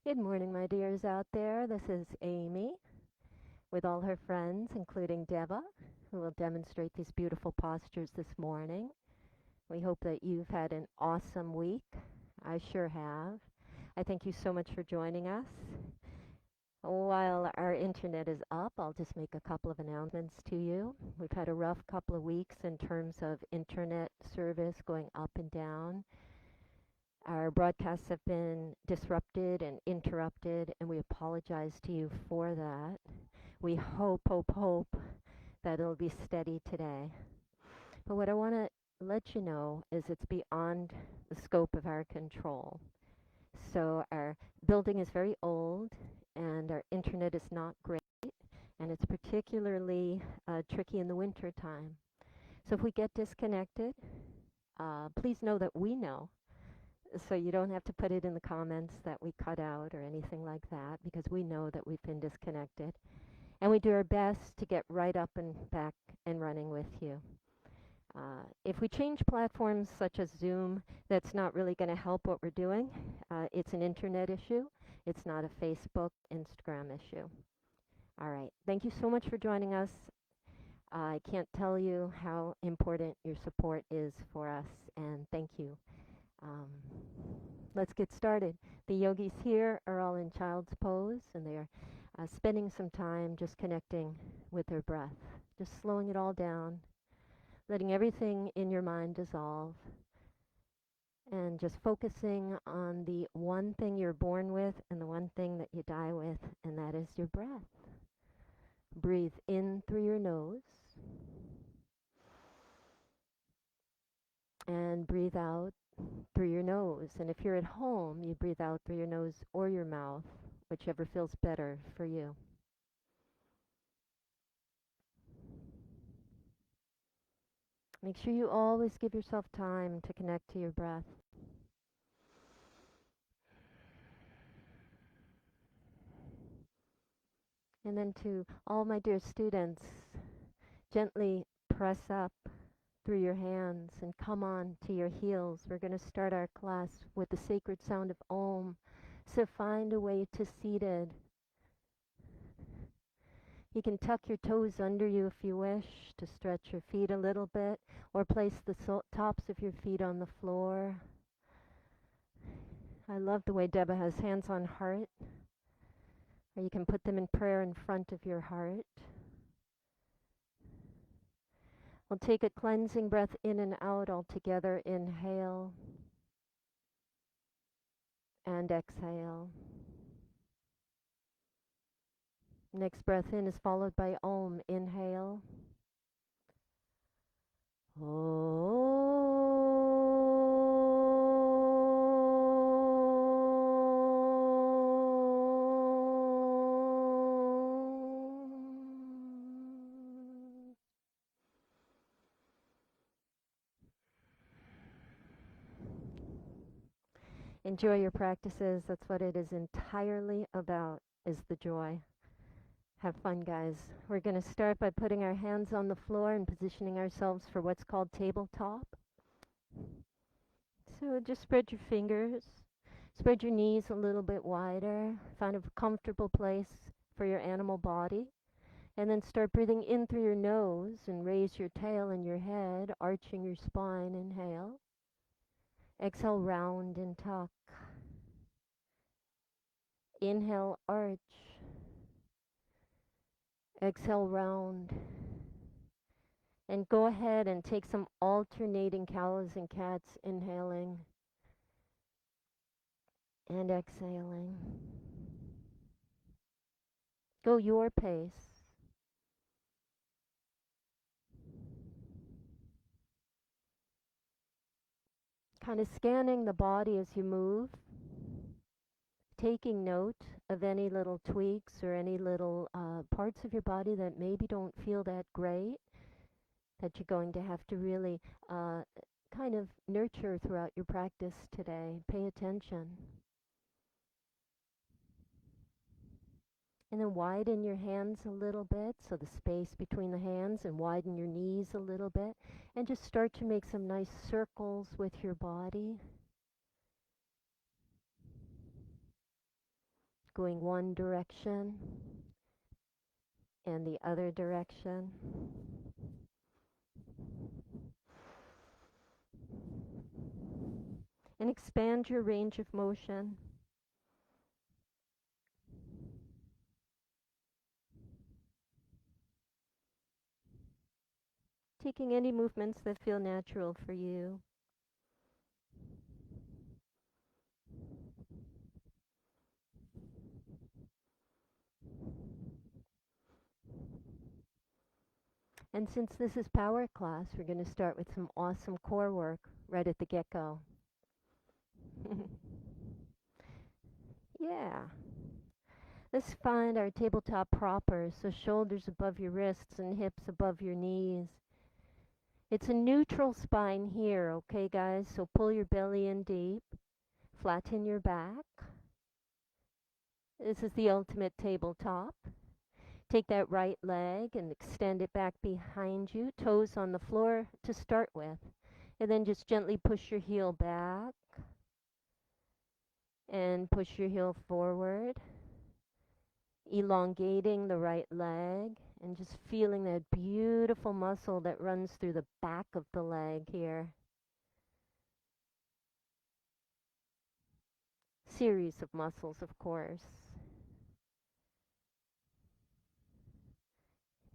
Good morning, my dears out there. This is Amy with all her friends, including Deba, who will demonstrate these beautiful postures this morning. We hope that you've had an awesome week. I sure have. I thank you so much for joining us. While our internet is up, I'll just make a couple of announcements to you. We've had a rough couple of weeks in terms of internet service going up and down. Our broadcasts have been disrupted and interrupted, and we apologize to you for that. We hope that it'll be steady today. But what I want to let you know is it's beyond the scope of our control. So our building is very old, and our internet is not great, and it's particularly tricky in the winter time. So if we get disconnected, please know that we know. So you don't have to put it in the comments that we cut out or anything like that, because we know that we've been disconnected. And we do our best to get right up and back and running with you. If we change platforms such as Zoom, that's not really going to help what we're doing. It's an internet issue. It's not a Facebook, Instagram issue. All right. Thank you so much for joining us. I can't tell you how important your support is for us, and thank you. Let's get started. The yogis here are all in child's pose, and they are spending some time just connecting with their breath, just slowing it all down, letting everything in your mind dissolve, and just focusing on the one thing you're born with and the one thing that you die with, and that is your breath. Breathe in through your nose and breathe out through your nose. And if you're at home, you breathe out through your nose or your mouth, whichever feels better for you. Make sure you always give yourself time to connect to your breath. And then to all my dear students, gently press up through your hands and come on to your heels. We're going to start our class with the sacred sound of Om. So find a way to seated. You can tuck your toes under you if you wish to stretch your feet a little bit, or place the tops of your feet on the floor. I love the way Deba has hands on heart, or you can put them in prayer in front of your heart. We'll take a cleansing breath in and out all together. Inhale and exhale. Next breath in is followed by Om. Inhale. Om. Enjoy your practices. That's what it is entirely about, is the joy. Have fun, guys. We're going to start by putting our hands on the floor and positioning ourselves for what's called tabletop. So just spread your fingers. Spread your knees a little bit wider. Find a comfortable place for your animal body. And then start breathing in through your nose and raise your tail and your head, arching your spine. Inhale. Exhale, round and tuck. Inhale, arch. Exhale, round. And go ahead and take some alternating cows and cats, inhaling and exhaling. Go your pace. Kind of scanning the body as you move, taking note of any little tweaks or any little parts of your body that maybe don't feel that great, that you're going to have to really kind of nurture throughout your practice today. Pay attention. And then widen your hands a little bit, so the space between the hands, and widen your knees a little bit. And just start to make some nice circles with your body. going one direction and the other direction. And expand your range of motion. Taking any movements that feel natural for you. And since this is power class, we're going to start with some awesome core work right at the get-go. Yeah. Let's find our tabletop proper, so shoulders above your wrists and hips above your knees. It's a neutral spine here, okay guys? So pull your belly in deep, flatten your back. This is the ultimate tabletop. Take that right leg and extend it back behind you, toes on the floor to start with. And then just gently push your heel back and push your heel forward, elongating the right leg and just feeling that beautiful muscle that runs through the back of the leg here. Series of muscles, of course.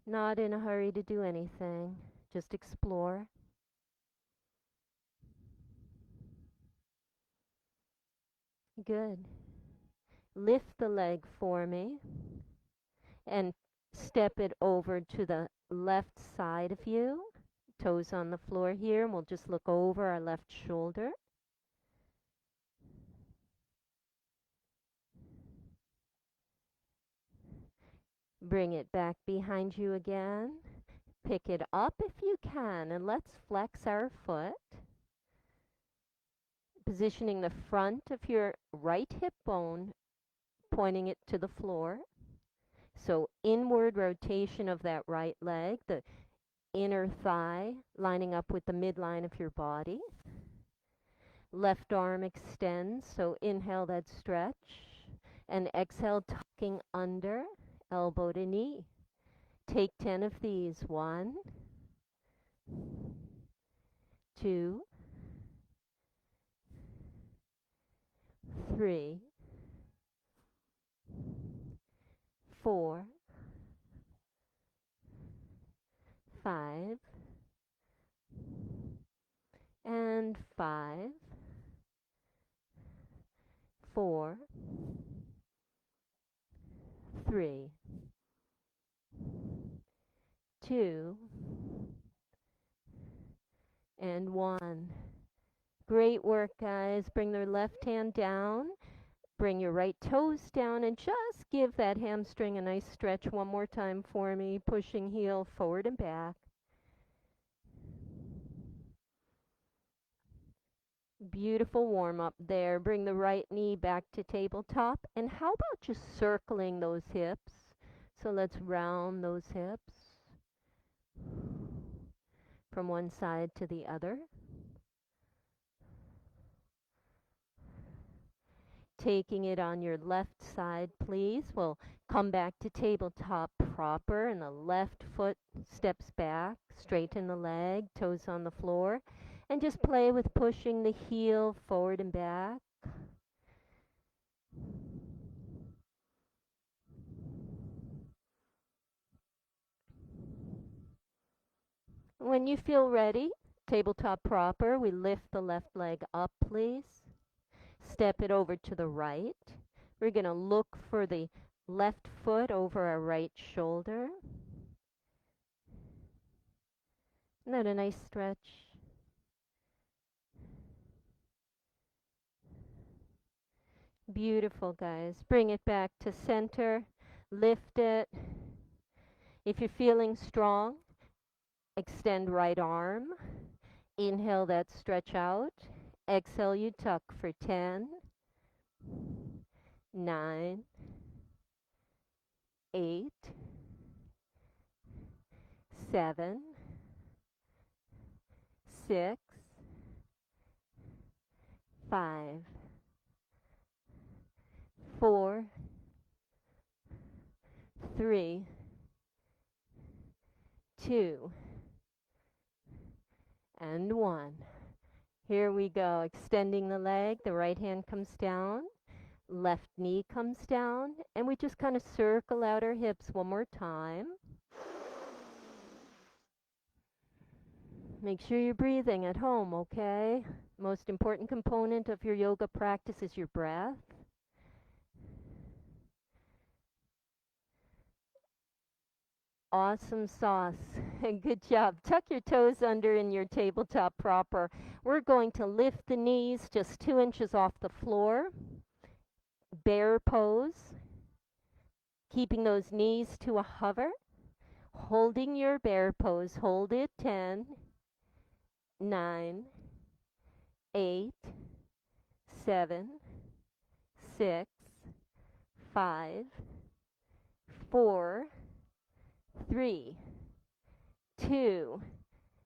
Not in a hurry to do anything, just explore. Good. Lift the leg for me and step it over to the left side of you. Toes on the floor here, and we'll just look over our left shoulder. Bring it back behind you again. Pick it up if you can, and let's flex our foot. Positioning the front of your right hip bone, pointing it to the floor. So inward rotation of that right leg, the inner thigh lining up with the midline of your body. Left arm extends, so inhale that stretch, and exhale tucking under, elbow to knee. Take 10 of these. 1, 2, 3, 4, 5, and 5, 4, 3, 2, and 1. Great work, guys. Bring the left hand down. Bring your right toes down and just give that hamstring a nice stretch one more time for me. Pushing heel forward and back. Beautiful warm up there. Bring the right knee back to tabletop. And how about just circling those hips? So let's round those hips from one side to the other. Taking it on your left side, please. We'll come back to tabletop proper, and the left foot steps back. Straighten the leg, toes on the floor, and just play with pushing the heel forward and back. When you feel ready, tabletop proper, we lift the left leg up, please. Step it over to the right. We're going to look for the left foot over our right shoulder. Isn't that a nice stretch? Beautiful, guys. Bring it back to center. Lift it. If you're feeling strong, extend right arm. Inhale that stretch out. Exhale, you tuck for 10, 9, 8, 7, 6, 5, 4, 3, 2, and 1. Here we go, extending the leg. The right hand comes down, left knee comes down, and we just kind of circle out our hips one more time. Make sure you're breathing at home, okay? Most important component of your yoga practice is your breath. Awesome sauce. Good job. Tuck your toes under in your tabletop proper. We're going to lift the knees just 2 inches off the floor. Bear pose. Keeping those knees to a hover. Holding your bear pose. Hold it. 10, 9, 8, 7, 6, 5, 4, 3, 2,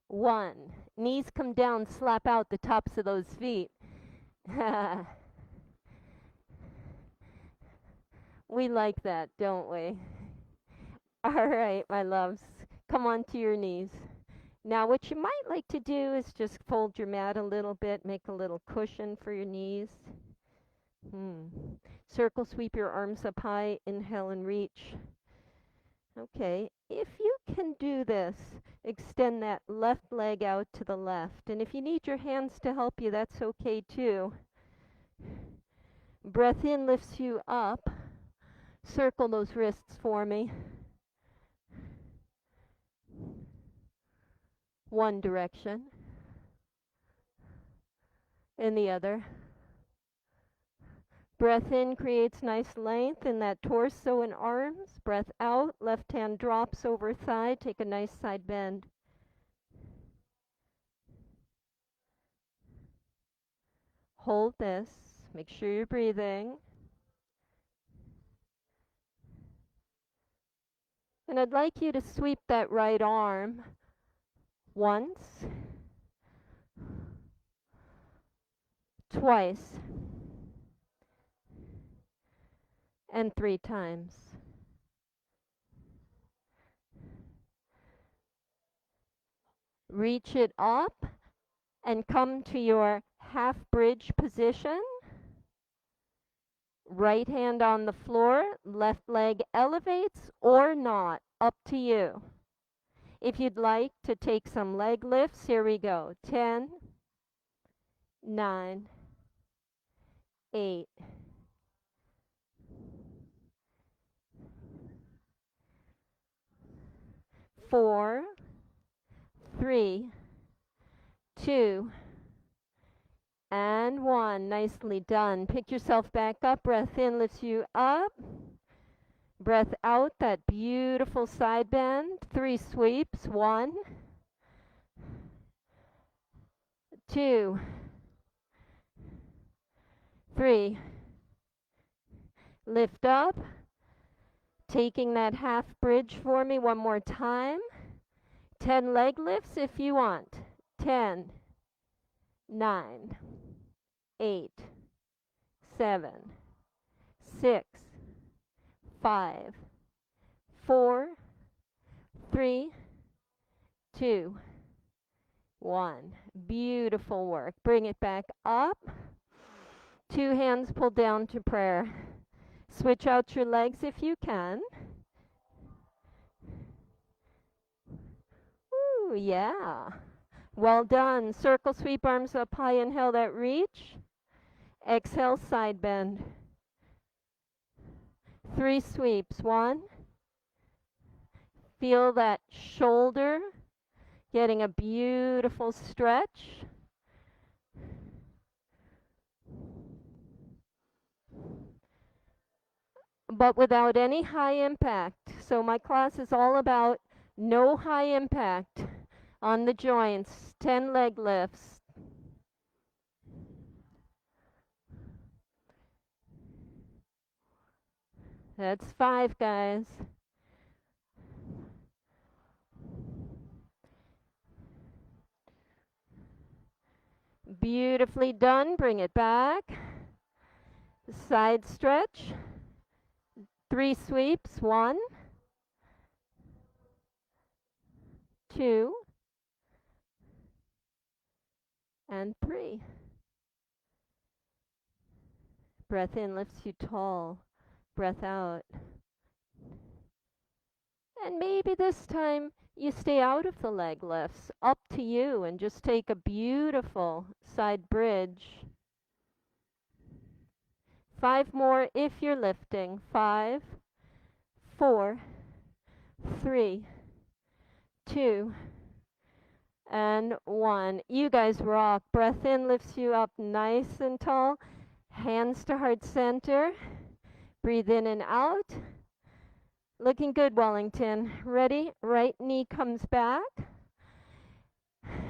1. Knees come down, slap out the tops of those feet. We like that, don't we? All right, my loves, come onto your knees. Now what you might like to do is just fold your mat a little bit, make a little cushion for your knees. Circle sweep your arms up high, inhale and reach. Okay, if you can do this, extend that left leg out to the left. And if you need your hands to help you, that's okay too. Breath in lifts you up. Circle those wrists for me. One direction. And the other. Breath in creates nice length in that torso and arms. Breath out, left hand drops over thigh. Take a nice side bend. Hold this. Make sure you're breathing. And I'd like you to sweep that right arm once, twice, and 3 times. Reach it up and come to your half bridge position. Right hand on the floor, left leg elevates or not, up to you. If you'd like to take some leg lifts, here we go. 10, 9, 8, 4, 3, 2, and 1. Nicely done. Pick yourself back up. Breath in lifts you up. Breath out, that beautiful side bend. 3 sweeps. 1, 2, 3. Lift up. Taking that half bridge for me one more time. 10 leg lifts if you want. 10, 9, 8, 7, 6, 5, 4, 3, 2, 1. Beautiful work. Bring it back up. 2 hands pulled down to prayer. Switch out your legs if you can. Ooh, yeah. Well done. Circle sweep, arms up high. Inhale that reach. Exhale, side bend. 3 sweeps. 1. Feel that shoulder getting a beautiful stretch. But without any high impact. So my class is all about no high impact on the joints. 10 leg lifts. That's 5, guys. Beautifully done. Bring it back. Side stretch. 3 sweeps. 1, 2, and 3. Breath in lifts you tall. Breath out. And maybe this time you stay out of the leg lifts. Up to you, and just take a beautiful side bridge. 5 more if you're lifting. 5, 4, 3, 2, and 1. You guys rock. Breath in lifts you up nice and tall. Hands to heart center. Breathe in and out. Looking good, Wellington. Ready? Right knee comes back.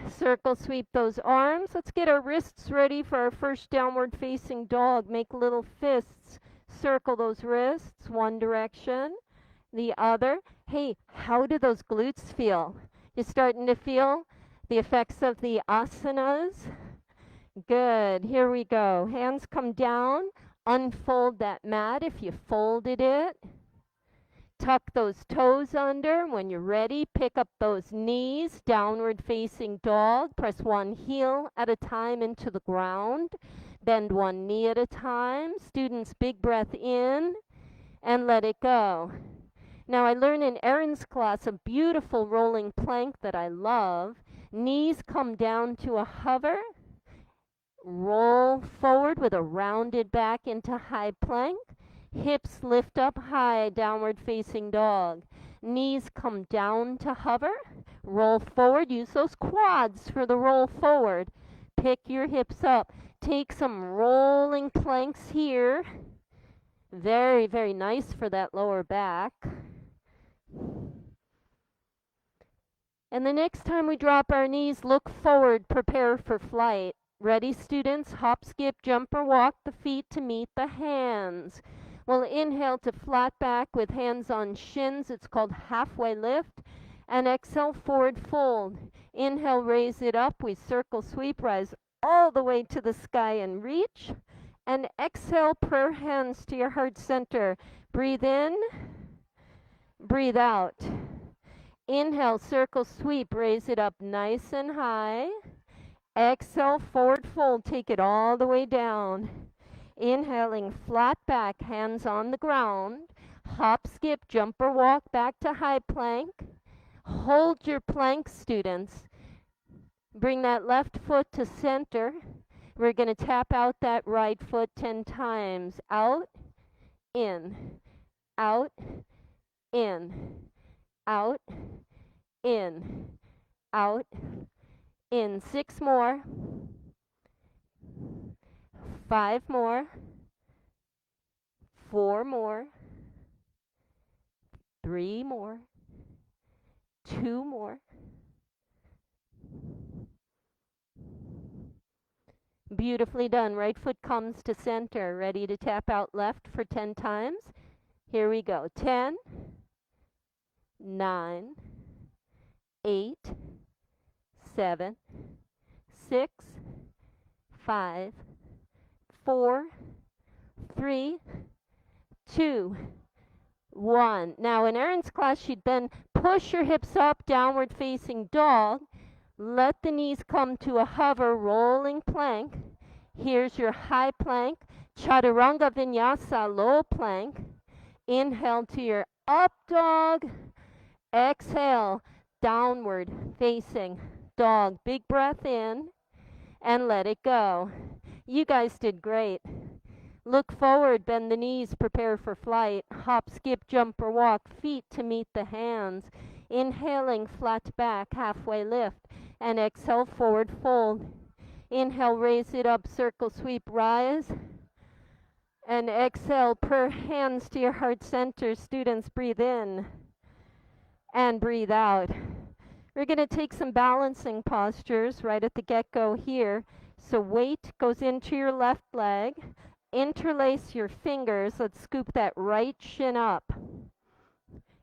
Circle sweep those arms. Let's get our wrists ready for our first downward facing dog. Make little fists. Circle those wrists. One direction, the other. Hey, how do those glutes feel? You're starting to feel the effects of the asanas? Good. Here we go. Hands come down. Unfold that mat if you folded it. Tuck those toes under. When you're ready, pick up those knees. Downward facing dog. Press one heel at a time into the ground. Bend one knee at a time. Students, big breath in and let it go. Now I learned in Erin's class a beautiful rolling plank that I love. Knees come down to a hover. Roll forward with a rounded back into high plank. Hips lift up high, downward facing dog. Knees come down to hover. Roll forward. Use those quads for the roll forward. Pick your hips up. Take some rolling planks here. Very, very nice for that lower back. And the next time we drop our knees, look forward, prepare for flight. Ready, students? Hop, skip, jump, or walk the feet to meet the hands. We'll inhale to flat back with hands on shins. It's called halfway lift. And exhale, forward fold. Inhale, raise it up. We circle sweep, rise all the way to the sky and reach. And exhale, prayer hands to your heart center. Breathe in, breathe out. Inhale, circle sweep, raise it up nice and high. Exhale, forward fold, take it all the way down. Inhaling, flat back, hands on the ground. Hop, skip, jump or walk back to high plank. Hold your plank, students. Bring that left foot to center. We're going to tap out that right foot 10 times. Out, in, out, in, out, in, out, in. 6 more. 5 more. 4 more. 3 more. 2 more. Beautifully done. Right foot comes to center. Ready to tap out left for 10 times. Here we go. 10, 9, 8, 7, 6, 5, 4, 3, 2, 1. Now in Erin's class, she'd been push your hips up, downward facing dog. Let the knees come to a hover, rolling plank. Here's your high plank. Chaturanga Vinyasa, low plank. Inhale to your up dog. Exhale, downward facing dog. Big breath in and let it go. You guys did great. Look forward, bend the knees, prepare for flight. Hop, skip, jump, or walk, feet to meet the hands. Inhaling, flat back, halfway lift. And exhale, forward fold. Inhale, raise it up, circle sweep, rise. And exhale, prayer hands to your heart center. Students, breathe in and breathe out. We're going to take some balancing postures right at the get-go here. So weight goes into your left leg. Interlace your fingers. Let's scoop that right shin up.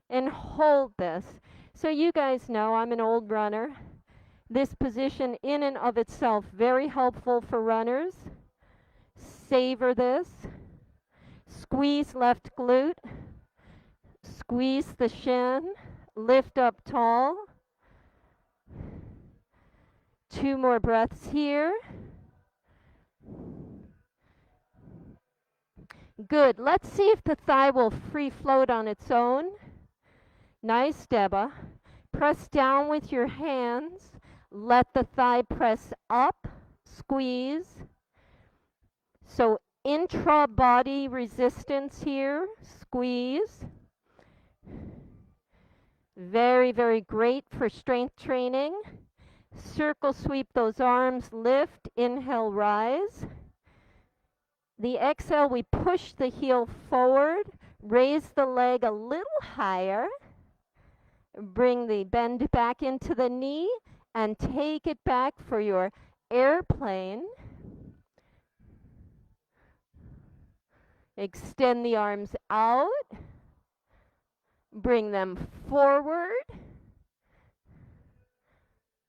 And hold this. So you guys know I'm an old runner. This position in and of itself, very helpful for runners. Savor this. Squeeze left glute. Squeeze the shin. Lift up tall. 2 more breaths here. Good. Let's see if the thigh will free float on its own. Nice, Deba. Press down with your hands. Let the thigh press up. Squeeze. So intra-body resistance here. Squeeze. Very, very great for strength training. Circle sweep those arms. Lift. Inhale, rise. The exhale, we push the heel forward. Raise the leg a little higher. Bring the bend back into the knee and take it back for your airplane. Extend the arms out. Bring them forward.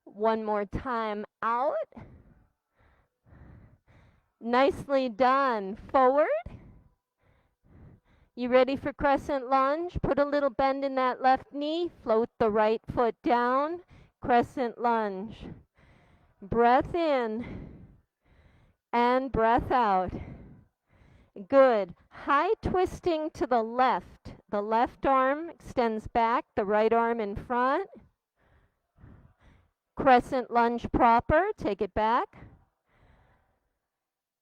One more time out. Nicely done. Forward. You ready for crescent lunge? Put a little bend in that left knee. Float the right foot down. Crescent lunge. Breath in and breath out. Good. High twisting to the left. The left arm extends back, the right arm in front. Crescent lunge proper. Take it back.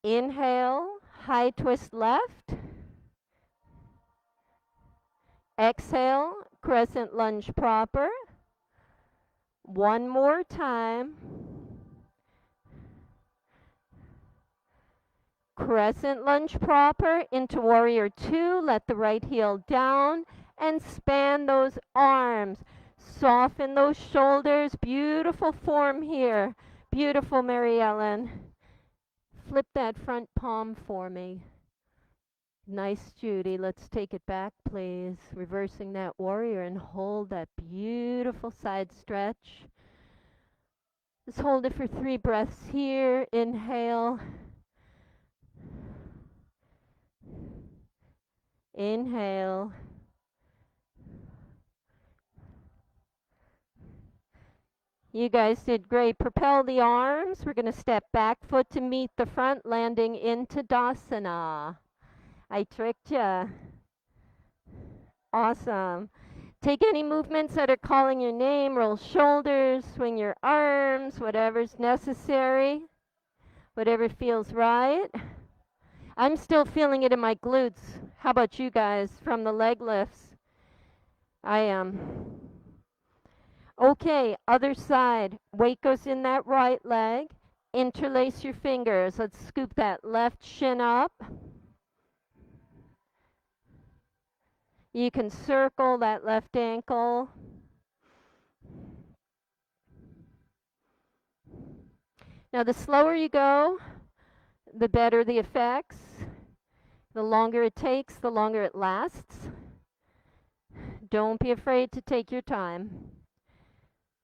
Inhale, high twist left. Exhale, crescent lunge proper. One more time. Crescent lunge proper into warrior 2. Let the right heel down and span those arms. Soften those shoulders. Beautiful form here. Beautiful, Mary Ellen. Flip that front palm for me. Nice, Judy. Let's take it back, please. Reversing that warrior and hold that beautiful side stretch. Just hold it for 3 breaths here. Inhale. Inhale. You guys did great. Propel the arms. We're going to step back foot to meet the front, landing into Dasana. I tricked you. Awesome. Take any movements that are calling your name. Roll shoulders, swing your arms, whatever's necessary. Whatever feels right. I'm still feeling it in my glutes. How about you guys from the leg lifts? I am. Okay, other side. Weight goes in that right leg. Interlace your fingers. Let's scoop that left shin up. You can circle that left ankle. Now, the slower you go, the better the effects. The longer it takes, the longer it lasts. Don't be afraid to take your time.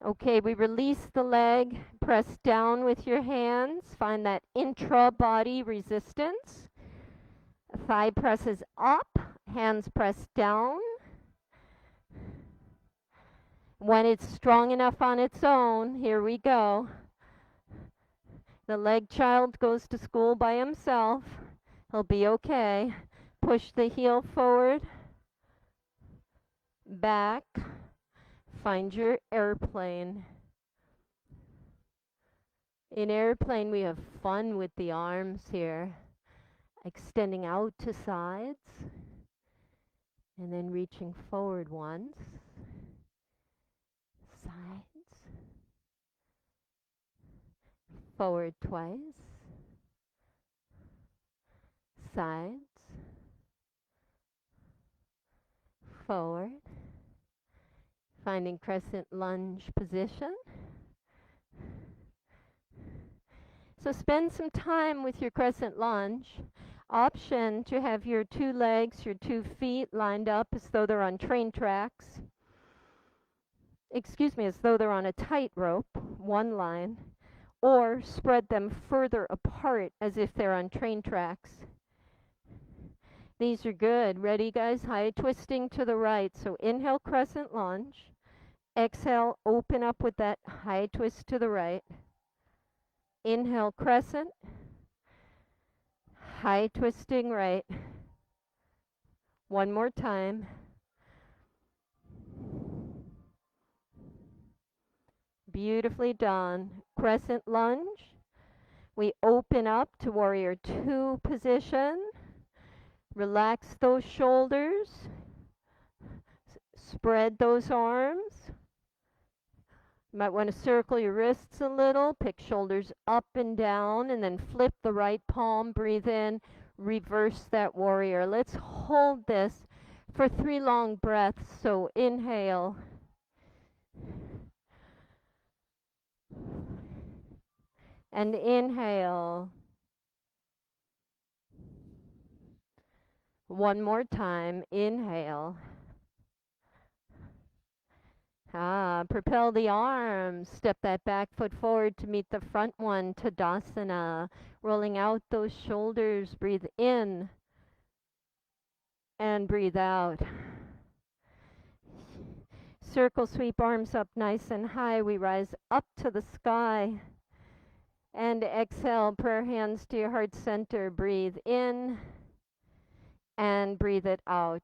Okay, we release the leg. Press down with your hands. Find that intra-body resistance. Thigh presses up. Hands press down. When it's strong enough on its own, here we go. The leg child goes to school by himself. He'll be okay. Push the heel forward. Back. Find your airplane. In airplane, we have fun with the arms here. Extending out to sides. And then reaching forward once. Sides. Forward twice. Sides. Forward. Finding crescent lunge position. So spend some time with your crescent lunge. Option to have your 2 legs, your 2 feet lined up as though they're on train tracks. Excuse me, as though they're on a tightrope, one line, or spread them further apart as if they're on train tracks. These are good. Ready, guys? High twisting to the right. So inhale, crescent lunge. Exhale, open up with that high twist to the right. Inhale, crescent. High twisting right. One more time. Beautifully done. Crescent lunge. We open up to warrior two position. Relax those shoulders. Spread those arms. You might want to circle your wrists a little, pick shoulders up and down, and then flip the right palm, breathe in, reverse that warrior. Let's hold this for 3 long breaths. So inhale, and inhale. One more time, inhale. Propel the arms. Step that back foot forward to meet the front one, Tadasana. Rolling out those shoulders. Breathe in and breathe out. Circle sweep arms up nice and high. We rise up to the sky. And exhale, prayer hands to your heart center. Breathe in and breathe it out.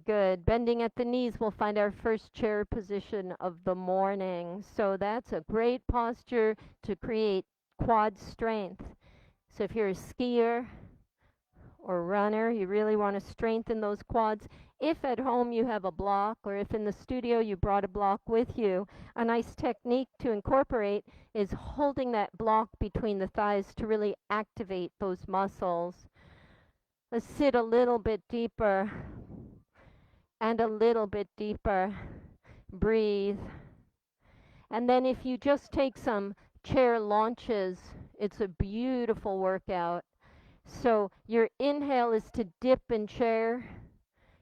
Good. Bending at the knees, we'll find our first chair position of the morning. So that's a great posture to create quad strength. So if you're a skier or runner, you really want to strengthen those quads. If at home you have a block, or if in the studio you brought a block with you, a nice technique to incorporate is holding that block between the thighs to really activate those muscles. Let's sit a little bit deeper. And a little bit deeper. Breathe. And then if you just take some chair launches, it's a beautiful workout. So your inhale is to dip in chair.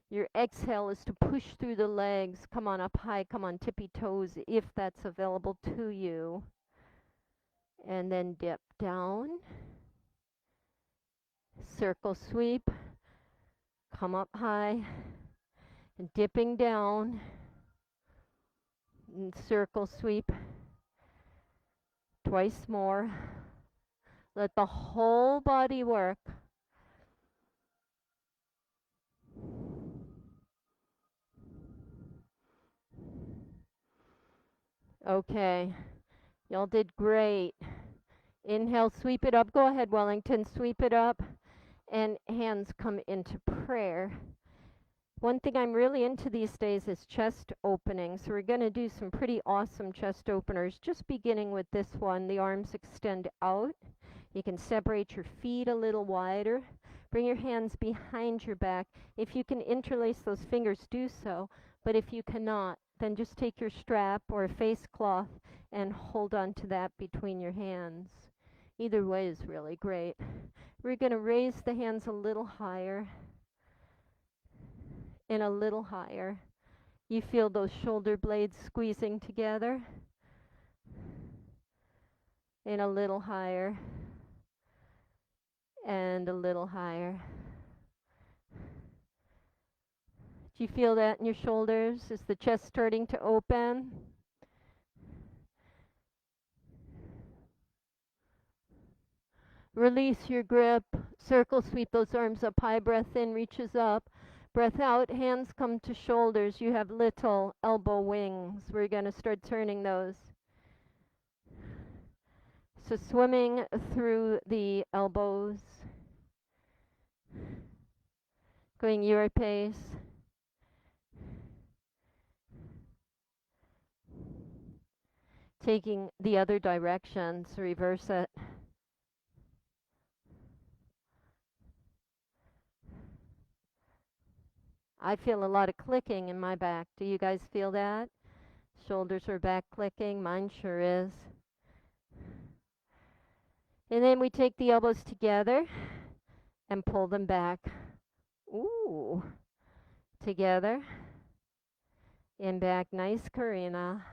Your exhale is to push through the legs. Come on up high, come on tippy toes if that's available to you. And then dip down. Circle sweep. Come up high. And dipping down. And circle sweep. Twice more. Let the whole body work. Okay, y'all did great. Inhale, sweep it up. Go ahead, Wellington, sweep it up. And hands come into prayer. One thing I'm really into these days is chest openings. So we're going to do some pretty awesome chest openers, just beginning with this one. The arms extend out. You can separate your feet a little wider. Bring your hands behind your back. If you can interlace those fingers, do so. But if you cannot, then just take your strap or a face cloth and hold on to that between your hands. Either way is really great. We're going to raise the hands a little higher and a little higher. You feel those shoulder blades squeezing together. And a little higher. And a little higher. Do you feel that in your shoulders? Is the chest starting to open? Release your grip. Circle sweep those arms up high. Breath in, reaches up. Breath out, hands come to shoulders. You have little elbow wings. We're going to start turning those. So swimming through the elbows. Going your pace. Taking the other direction, so reverse it. I feel a lot of clicking in my back. Do you guys feel that? Shoulders are back clicking. Mine sure is. And then we take the elbows together and pull them back. Ooh. Together. And back. Nice, Karina.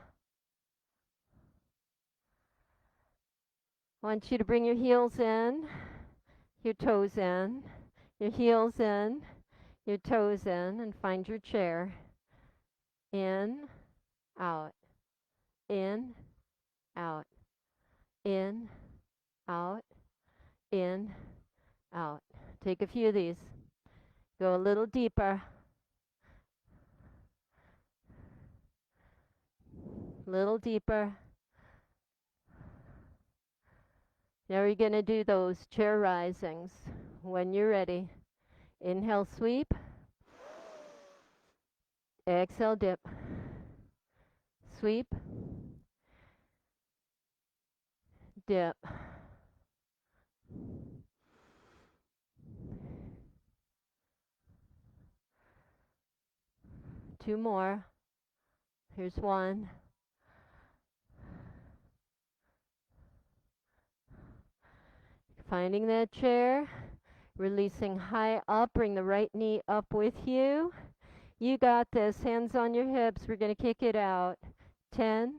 I want you to bring your heels in, your toes in, your heels in, your toes in, and find your chair. In, out, in, out, in, out, in, out. Take a few of these. Go a little deeper. Little deeper. Now we're going to do those chair risings. When you're ready, inhale, sweep. Exhale, dip. Sweep. Dip. Two more. Here's one. Finding that chair. Releasing high up. Bring the right knee up with you. You got this. Hands on your hips. We're going to kick it out. 10,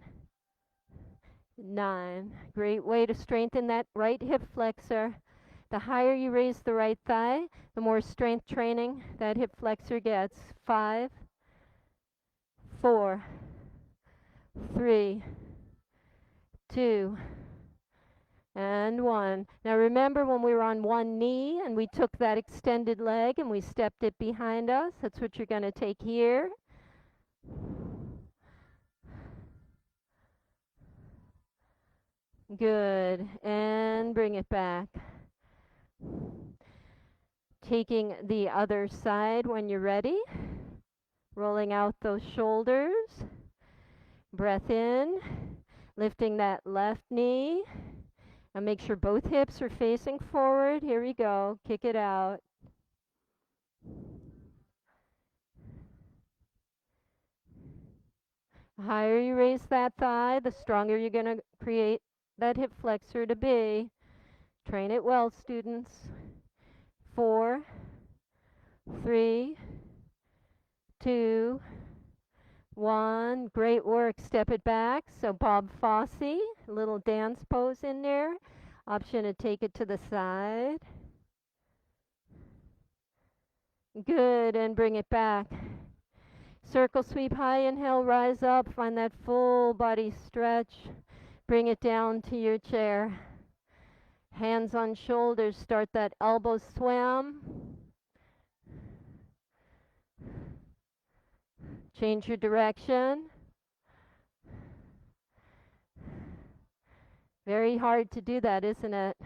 9. Great way to strengthen that right hip flexor. The higher you raise the right thigh, the more strength training that hip flexor gets. 5, 4, 3, 2, and 1. Now remember when we were on one knee and we took that extended leg and we stepped it behind us? That's what you're going to take here. Good. And bring it back. Taking the other side when you're ready. Rolling out those shoulders. Breath in. Lifting that left knee. And make sure both hips are facing forward. Here we go. Kick it out. The higher you raise that thigh, the stronger you're going to create that hip flexor to be. Train it well, students. 4, 3, 2, 1. Great work. Step it back. So Bob Fosse, a little dance pose in there. Option to take it to the side. Good, and bring it back. Circle sweep high, inhale, rise up. Find that full body stretch. Bring it down to your chair. Hands on shoulders, start that elbow swim. Change your direction. Very hard to do that, isn't it?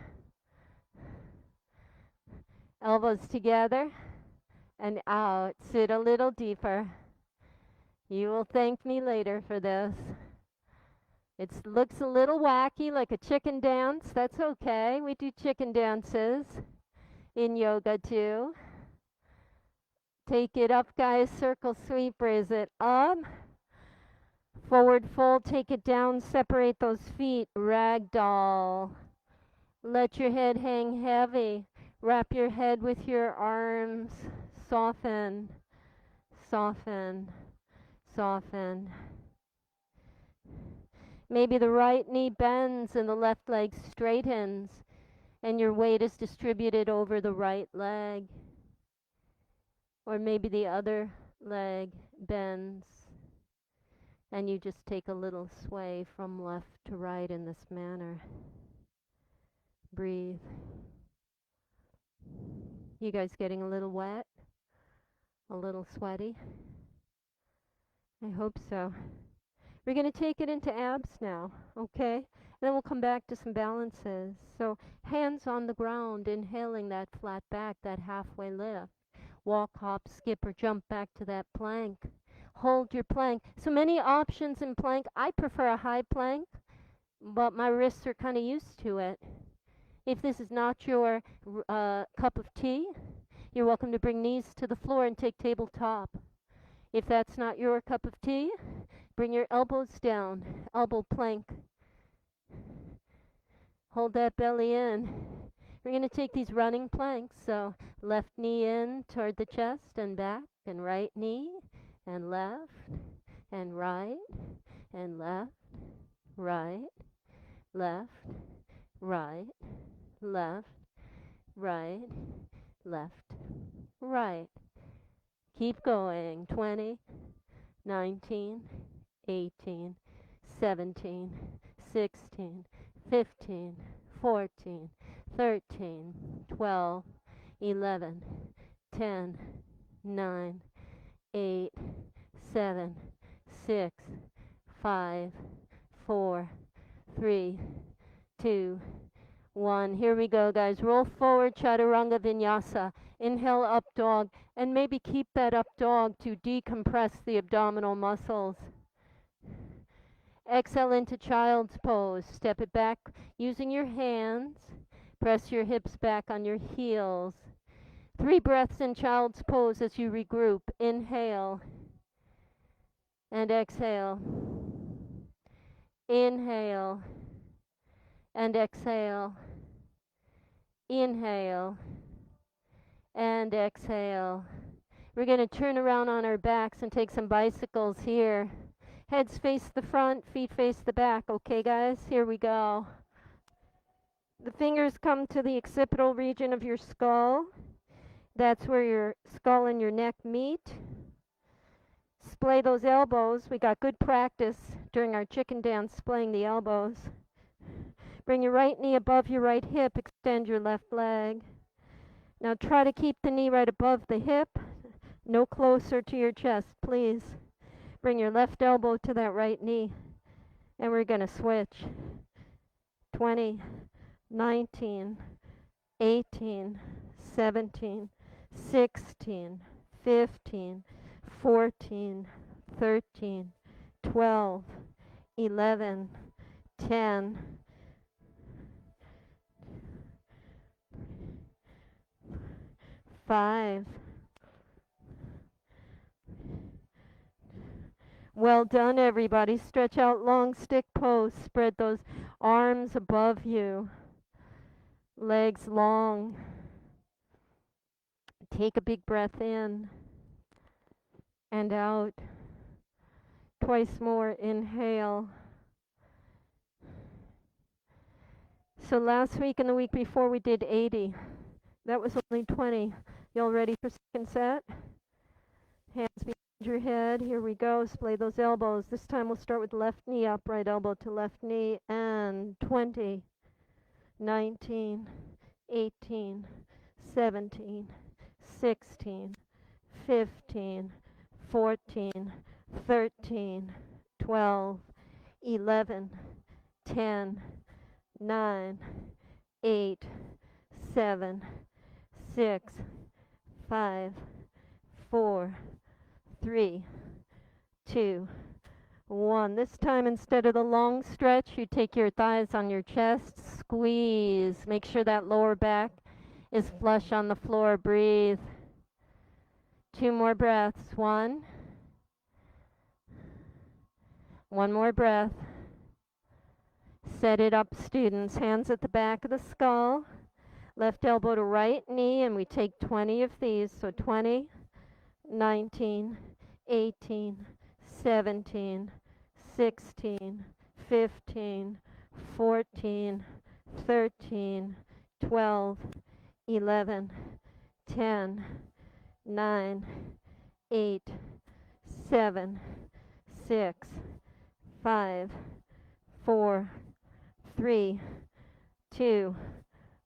Elbows together and out. Sit a little deeper. You will thank me later for this. It looks a little wacky, like a chicken dance. That's okay. We do chicken dances in yoga too. Take it up, guys. Circle sweep. Raise it up. Forward fold. Take it down. Separate those feet. Ragdoll. Let your head hang heavy. Wrap your head with your arms. Soften. Soften. Soften. Maybe the right knee bends and the left leg straightens and your weight is distributed over the right leg. Or maybe the other leg bends and you just take a little sway from left to right in this manner. Breathe. You guys getting a little wet? A little sweaty? I hope so. We're going to take it into abs now, okay? And then we'll come back to some balances. So hands on the ground, inhaling that flat back, that halfway lift. Walk, hop, skip, or jump back to that plank. Hold your plank. So many options in plank. I prefer a high plank, but my wrists are kind of used to it. If this is not your cup of tea, you're welcome to bring knees to the floor and take tabletop. If that's not your cup of tea, bring your elbows down, elbow plank. Hold that belly in. We're going to take these running planks. So left knee in toward the chest and back, and right knee, and left, and right, and left, right, left, right, left, right, left, right. Keep going. 20, 19, 18, 17, 16, 15, 14, 13, 12, 11, 10, 9, 8, 7, 6, 5, 4, 3, 2, 1. Here we go, guys. Roll forward, Chaturanga Vinyasa. Inhale, up dog, and maybe keep that up dog to decompress the abdominal muscles. Exhale into child's pose. Step it back using your hands. Press your hips back on your heels. 3 breaths in child's pose as you regroup. Inhale and exhale. Inhale and exhale. Inhale and exhale. We're going to turn around on our backs and take some bicycles here. Heads face the front, feet face the back. Okay, guys? Here we go. The fingers come to the occipital region of your skull. That's where your skull and your neck meet. Splay those elbows. We got good practice during our chicken dance splaying the elbows. Bring your right knee above your right hip. Extend your left leg. Now try to keep the knee right above the hip. No closer to your chest, please. Bring your left elbow to that right knee. And we're going to switch. 20, 19, 18, 17, 16, 15, 14, 13, 12, 11, 10, 5. Well done, everybody. Stretch out long stick pose. Spread those arms above you. Legs long. Take a big breath in and out. Twice more. Inhale. So last week and the week before we did 80. That was only 20. Y'all ready for second set? Hands behind your head. Here we go. Splay those elbows. This time we'll start with left knee up, right elbow to left knee. And 20, 19, 18, 17, 16, 15, 14, 13, 12, 11, 10, 9, 8, 7, 6, 5, 4, 3, 2, 1. This time, instead of the long stretch, you take your thighs on your chest, squeeze. Make sure that lower back is flush on the floor. Breathe. 2 more breaths. 1. 1 more breath. Set it up, students. Hands at the back of the skull. Left elbow to right knee, and we take 20 of these. So 20, 19, 18, 17, 16, 15, 14, 13, 12, 11, 10, 9, 8, 7, 6, 5, 4, 3, 2,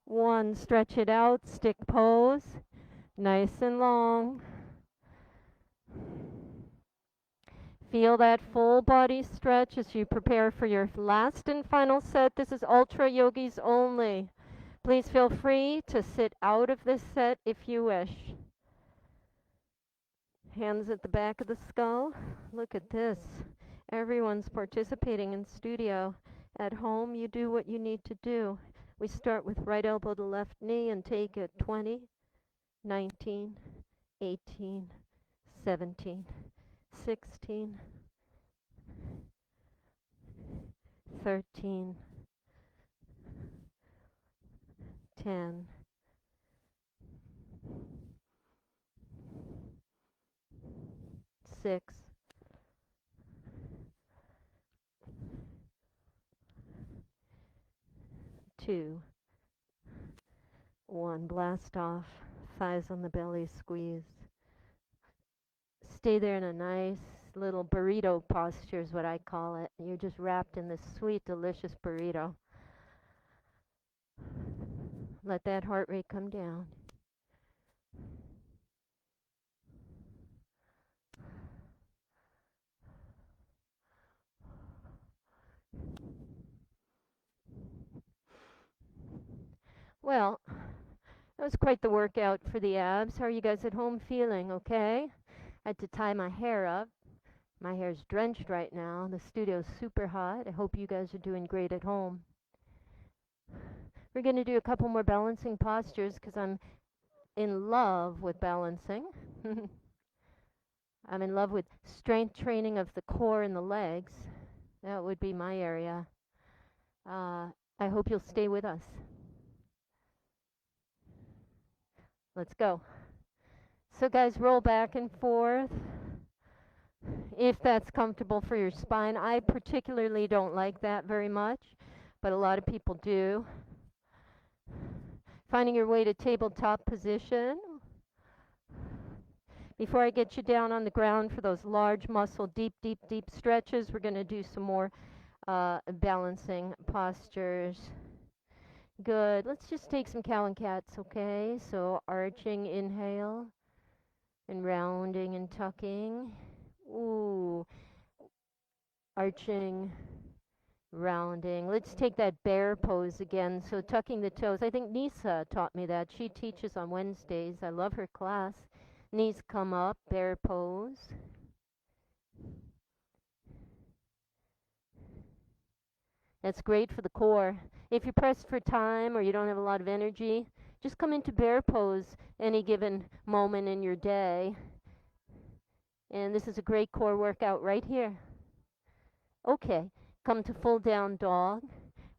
1. Stretch it out, stick pose, nice and long. Feel that full body stretch as you prepare for your last and final set. This is Ultra Yogis only. Please feel free to sit out of this set if you wish. Hands at the back of the skull. Look at this. Everyone's participating in studio. At home, you do what you need to do. We start with right elbow to left knee and take it 20, 19, 18, 17, 16, 13, 10, 6, 2, 1. Blast off. Thighs on the belly, squeeze. Stay there in a nice little burrito posture is what I call it. You're just wrapped in this sweet, delicious burrito. Let that heart rate come down. Well, that was quite the workout for the abs. How are you guys at home feeling? Okay? I had to tie my hair up. My hair's drenched right now. The studio's super hot. I hope you guys are doing great at home. We're going to do a couple more balancing postures because I'm in love with balancing. I'm in love with strength training of the core and the legs. That would be my area. I hope you'll stay with us. Let's go. So guys, roll back and forth if that's comfortable for your spine. I particularly don't like that very much, but a lot of people do. Finding your way to tabletop position. Before I get you down on the ground for those large muscle, deep stretches, we're going to do some more balancing postures. Good. Let's just take some cow and cats, okay? So arching, inhale, and rounding and tucking. Ooh. Arching, rounding. Let's take that bear pose again. So tucking the toes. I think Nisa taught me that. She teaches on Wednesdays. I love her class. Knees come up, bear pose. That's great for the core. If you're pressed for time or you don't have a lot of energy, just come into bear pose any given moment in your day. And this is a great core workout right here. Okay, come to full down dog.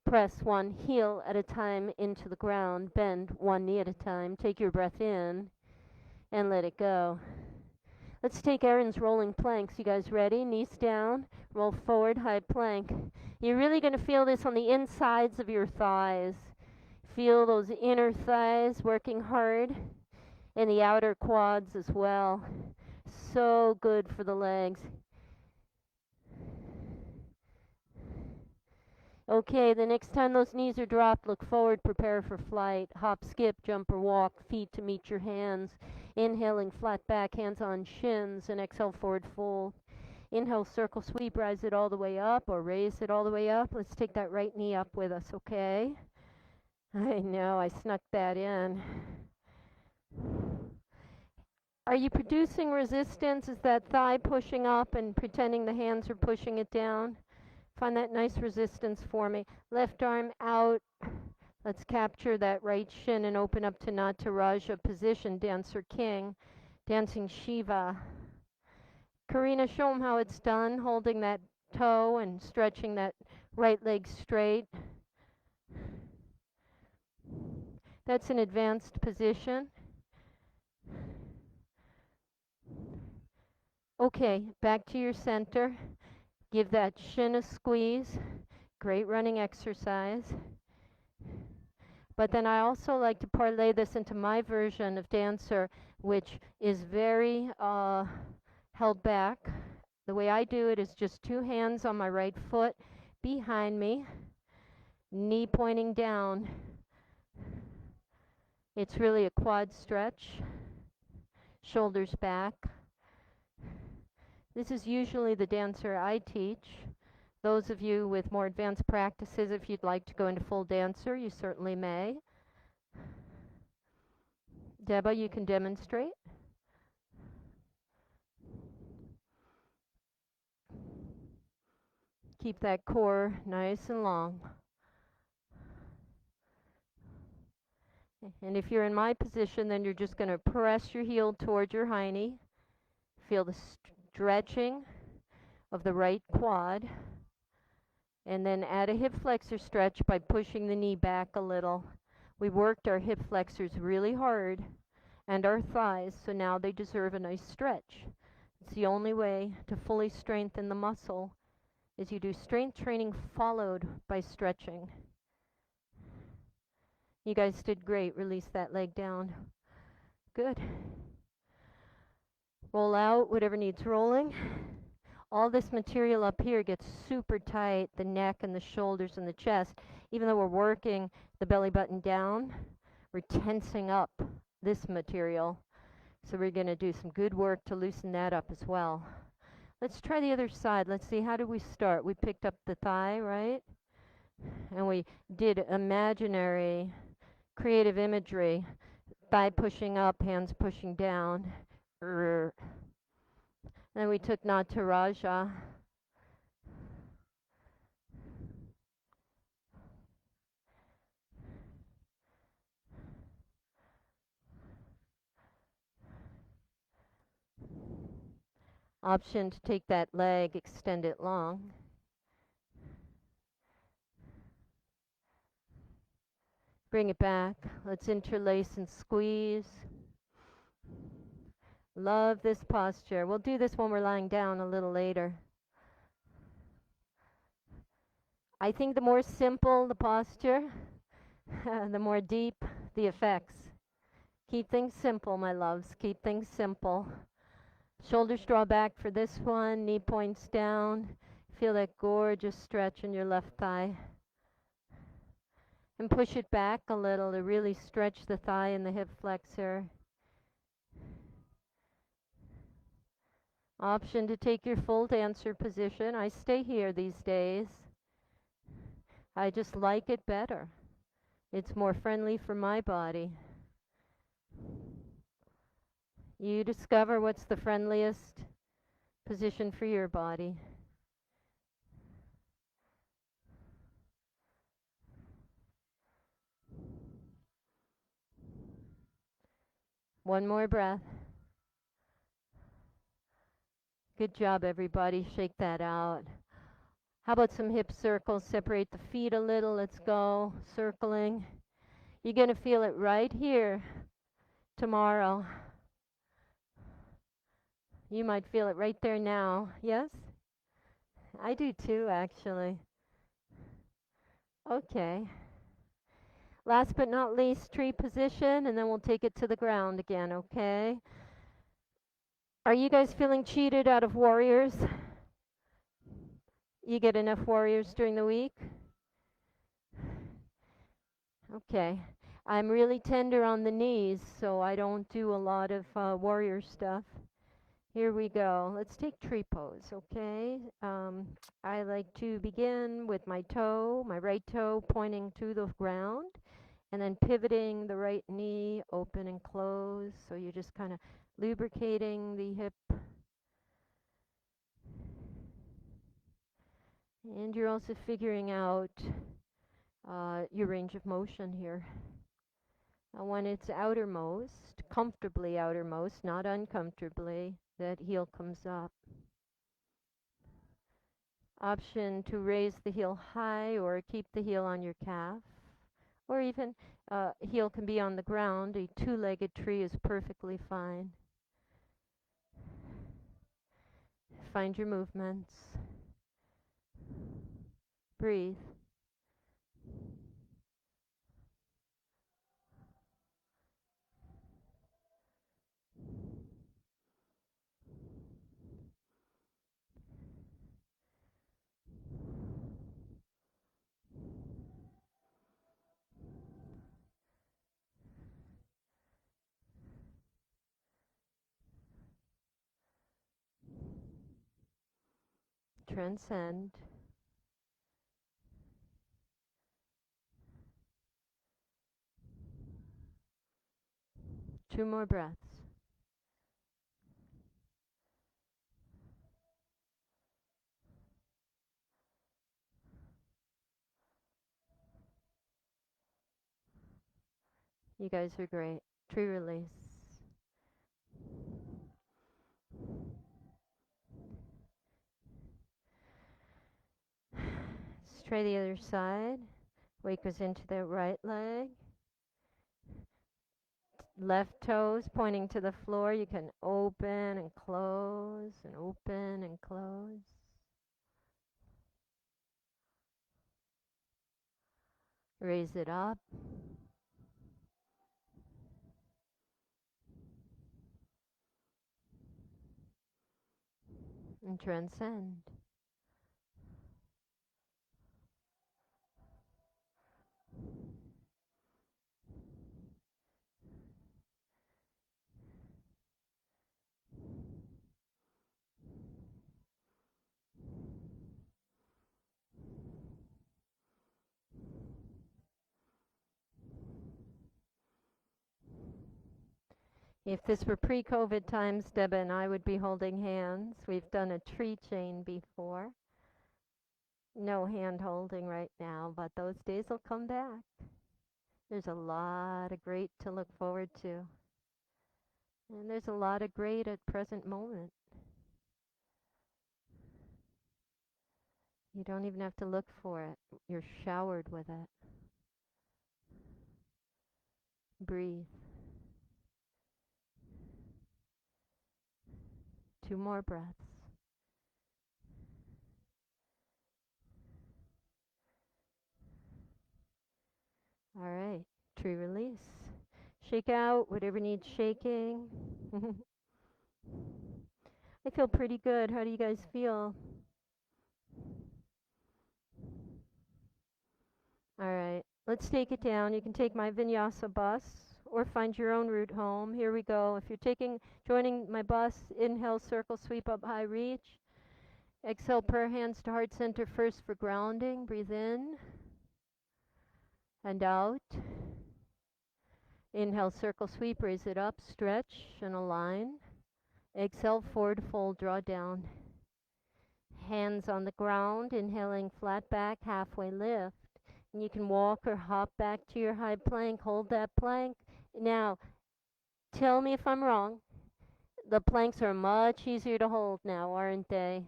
Press one heel at a time into the ground. Bend one knee at a time. Take your breath in and let it go. Let's take Aaron's rolling planks. You guys ready? Knees down, roll forward, high plank. You're really going to feel this on the insides of your thighs. Feel those inner thighs working hard and the outer quads as well. So good for the legs. Okay, the next time those knees are dropped, look forward, prepare for flight. Hop, skip, jump, or walk, feet to meet your hands. Inhaling, flat back, hands on shins, and exhale, forward fold. Inhale, circle sweep, rise it all the way up, or raise it all the way up. Let's take that right knee up with us, okay? I know, I snuck that in. Are you producing resistance? Is that thigh pushing up and pretending the hands are pushing it down? Find that nice resistance for me. Left arm out. Let's capture that right shin and open up to Nataraja position, Dancer King, Dancing Shiva. Karina, show them how it's done, holding that toe and stretching that right leg straight. That's an advanced position. Okay, back to your center. Give that shin a squeeze. Great running exercise. But then I also like to parlay this into my version of dancer, which is very held back. The way I do it is just two hands on my right foot behind me, knee pointing down. It's really a quad stretch, shoulders back. This is usually the dancer I teach. Those of you with more advanced practices, if you'd like to go into full dancer, you certainly may. Deba, you can demonstrate. Keep that core nice and long. And if you're in my position, then you're just going to press your heel towards your hiney. Feel the stretching of the right quad. And then add a hip flexor stretch by pushing the knee back a little. We worked our hip flexors really hard and our thighs, so now they deserve a nice stretch. It's the only way to fully strengthen the muscle is you do strength training followed by stretching. You guys did great. Release that leg down. Good. Roll out whatever needs rolling. All this material up here gets super tight, the neck and the shoulders and the chest. Even though we're working the belly button down, we're tensing up this material. So we're going to do some good work to loosen that up as well. Let's try the other side. Let's see, how did we start? We picked up the thigh, right? And we did imaginary, creative imagery. Thigh pushing up, hands pushing down. Then we took Nataraja. Option to take that leg, extend it long. Bring it back. Let's interlace and squeeze. Love this posture. We'll do this when we're lying down a little later. I think the more simple the posture, the more deep the effects. Keep things simple, my loves. Keep things simple. Shoulders draw back for this one. Knee points down. Feel that gorgeous stretch in your left thigh. And push it back a little to really stretch the thigh and the hip flexor. Option to take your full dancer position. I stay here these days. I just like it better. It's more friendly for my body. You discover what's the friendliest position for your body. One more breath. Good job, everybody. Shake that out. How about some hip circles? Separate the feet a little. Let's go. Circling. You're going to feel it right here tomorrow. You might feel it right there now. Yes? I do too, actually. Okay. Last but not least, tree position, and then we'll take it to the ground again, okay? Are you guys feeling cheated out of warriors? You get enough warriors during the week? Okay. I'm really tender on the knees, so I don't do a lot of warrior stuff. Here we go. Let's take tree pose, okay? I like to begin with my toe, my right toe pointing to the ground, and then pivoting the right knee open and close. So you're just kind of lubricating the hip. And you're also figuring out your range of motion here. When it's outermost, comfortably outermost, not uncomfortably, that heel comes up. Option to raise the heel high or keep the heel on your calf. Or even heel can be on the ground. A two-legged tree is perfectly fine. Find your movements. Breathe. Transcend. Two more breaths. You guys are great. Tree release. Let's try the other side. Weight goes into the right leg. Left toes pointing to the floor. You can open and close and open and close. Raise it up. And transcend. If this were pre-COVID times, Deba and I would be holding hands. We've done a tree chain before. No hand holding right now, but those days will come back. There's a lot of great to look forward to. And there's a lot of great at present moment. You don't even have to look for it. You're showered with it. Breathe. 2 more breaths. All right. Tree release. Shake out whatever needs shaking. I feel pretty good. How do you guys feel? All right. Let's take it down. You can take my vinyasa bus or find your own route home. Here we go. If you're joining my bus, inhale, circle, sweep up, high reach. Exhale, prayer hands to heart center first for grounding. Breathe in and out. Inhale, circle, sweep, raise it up, stretch and align. Exhale, forward fold, draw down. Hands on the ground, inhaling flat back, halfway lift. And you can walk or hop back to your high plank, hold that plank. Now, tell me if I'm wrong. The planks are much easier to hold now, aren't they?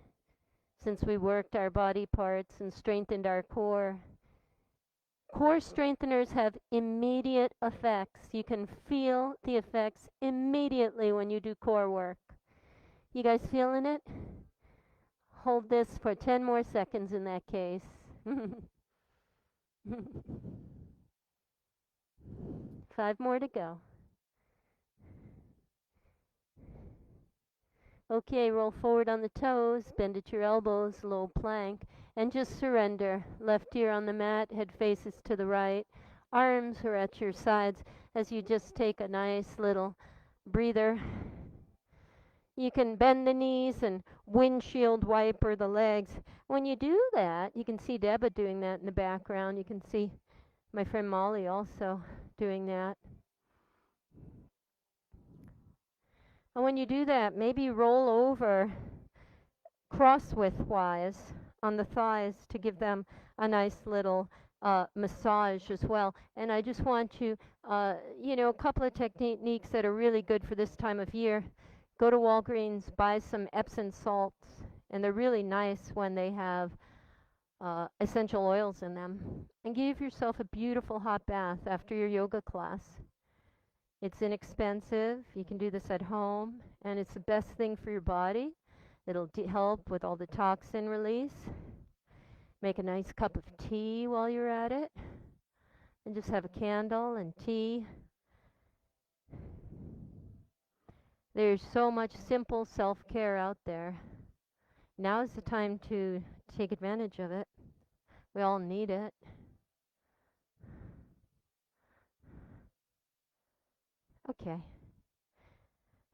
Since we worked our body parts and strengthened our core. Core strengtheners have immediate effects. You can feel the effects immediately when you do core work. You guys feeling it? Hold this for 10 more seconds in that case. 5 more to go. Okay, roll forward on the toes, bend at your elbows, low plank, and just surrender. Left ear on the mat, head faces to the right. Arms are at your sides as you just take a nice little breather. You can bend the knees and windshield wiper the legs. When you do that, you can see Deba doing that in the background. You can see my friend Molly also doing that. And when you do that, maybe roll over cross-width-wise on the thighs to give them a nice little massage as well. And I just want to, a couple of techniques that are really good for this time of year. Go to Walgreens, buy some Epsom salts, and they're really nice when they have essential oils in them. And give yourself a beautiful hot bath after your yoga class. It's inexpensive. You can do this at home, and it's the best thing for your body. It'll help with all the toxin release. Make a nice cup of tea while you're at it, and just have a candle and tea. There's so much simple self-care out there. Now is the time to take advantage of it. We all need it. Okay.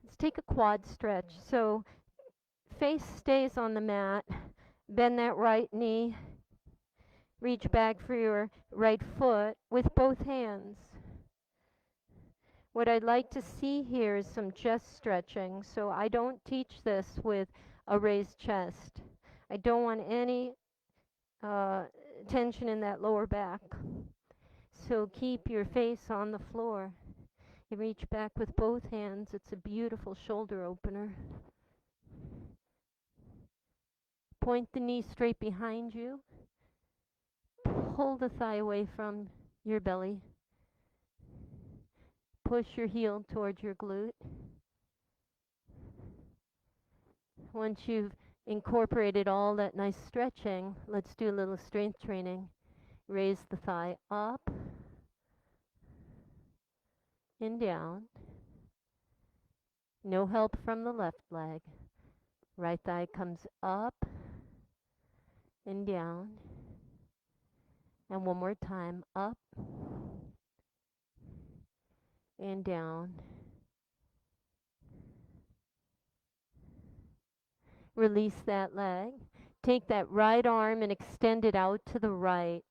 Let's take a quad stretch. So face stays on the mat. Bend that right knee. Reach back for your right foot with both hands. What I'd like to see here is some chest stretching. So I don't teach this with a raised chest. I don't want any tension in that lower back. So keep your face on the floor. You reach back with both hands. It's a beautiful shoulder opener. Point the knee straight behind you. Pull the thigh away from your belly. Push your heel towards your glute. Once you've incorporated all that nice stretching, let's do a little strength training. Raise the thigh up and down. No help from the left leg. Right thigh comes up and down. And one more time, up and down. Release that leg. Take that right arm and extend it out to the right.